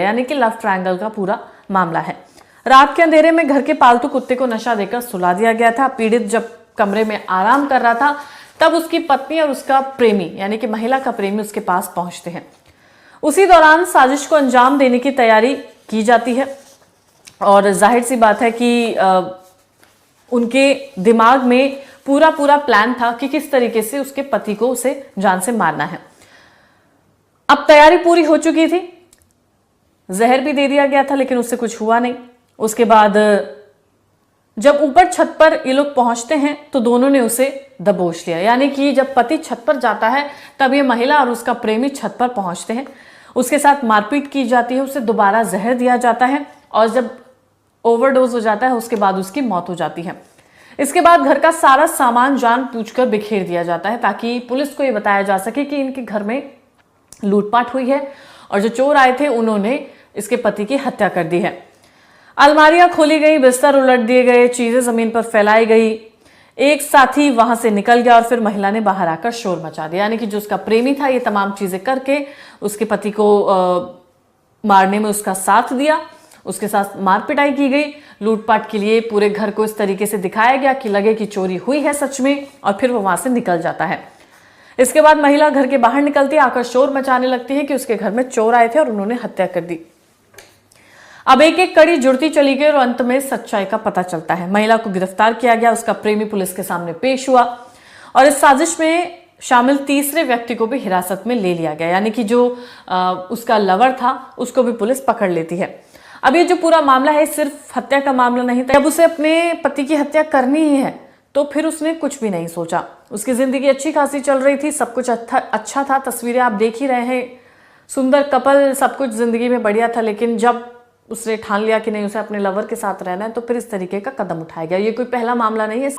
यानी कि love triangle का पूरा मामला है। रात के अंधेरे में घर के पालतू कुत्ते को नशा देकर सुला दिया गया था। पीड़ित जब कमरे में आराम कर रहा था तब उसकी पत्नी और उसका प्रेमी यानी कि महिला का प्रेमी उसके पास पहुंचते हैं। उसी दौरान साजिश को अंजाम देने की तैयारी की जाती है और जाहिर सी बात है कि उनके दिमाग में पूरा प्लान था कि किस तरीके से उसके पति को उसे जान से मारना है। अब तैयारी पूरी हो चुकी थी, जहर भी दे दिया गया था लेकिन उससे कुछ हुआ नहीं। उसके बाद जब ऊपर छत पर ये लोग पहुंचते हैं तो दोनों ने उसे दबोच लिया, यानी कि जब पति छत पर जाता है तब ये महिला और उसका प्रेमी छत पर पहुंचते हैं। उसके साथ मारपीट की जाती है, उसे दोबारा जहर दिया जाता है और जब ओवरडोज हो जाता है उसके बाद उसकी मौत हो जाती है। इसके बाद घर का सारा सामान जानबूझकर बिखेर दिया जाता है ताकि पुलिस को ये बताया जा सके कि इनके घर में लूटपाट हुई है और जो चोर आए थे उन्होंने इसके पति की हत्या कर दी है। अलमारियां खोली गई, बिस्तर उलट दिए गए, चीजें जमीन पर फैलाई गई। एक साथी वहां से निकल गया और फिर महिला ने बाहर आकर शोर मचा दिया, यानी कि जो उसका प्रेमी था ये तमाम चीजें करके उसके पति को मारने में उसका साथ दिया। उसके साथ मार पिटाई की गई। लूटपाट के लिए पूरे घर को इस तरीके से दिखाया गया कि लगे कि चोरी हुई है सच में, और फिर वो वहां से निकल जाता है। इसके बाद महिला घर के बाहर निकलती है, आकर शोर मचाने लगती है कि उसके घर में चोर आए थे और उन्होंने हत्या कर दी। अब एक एक कड़ी जुड़ती चली गई और अंत में सच्चाई का पता चलता है। महिला को गिरफ्तार किया गया, उसका प्रेमी पुलिस के सामने पेश हुआ और इस साजिश में शामिल तीसरे व्यक्ति को भी हिरासत में ले लिया गया, यानी कि जो उसका लवर था उसको भी पुलिस पकड़ लेती है। अब ये जो पूरा मामला है सिर्फ हत्या का मामला नहीं था। जब उसे अपने पति की हत्या करनी ही है तो फिर उसने कुछ भी नहीं सोचा। उसकी जिंदगी अच्छी खासी चल रही थी, सब कुछ अच्छा था, तस्वीरें आप देख ही रहे हैं, सुंदर कपल, सब कुछ जिंदगी में बढ़िया था। लेकिन जब उसने ठान लिया कि नहीं उसे अपने लवर के साथ रहना है तो फिर इस तरीके का कदम उठाया गया। ये कोई पहला मामला नहीं है।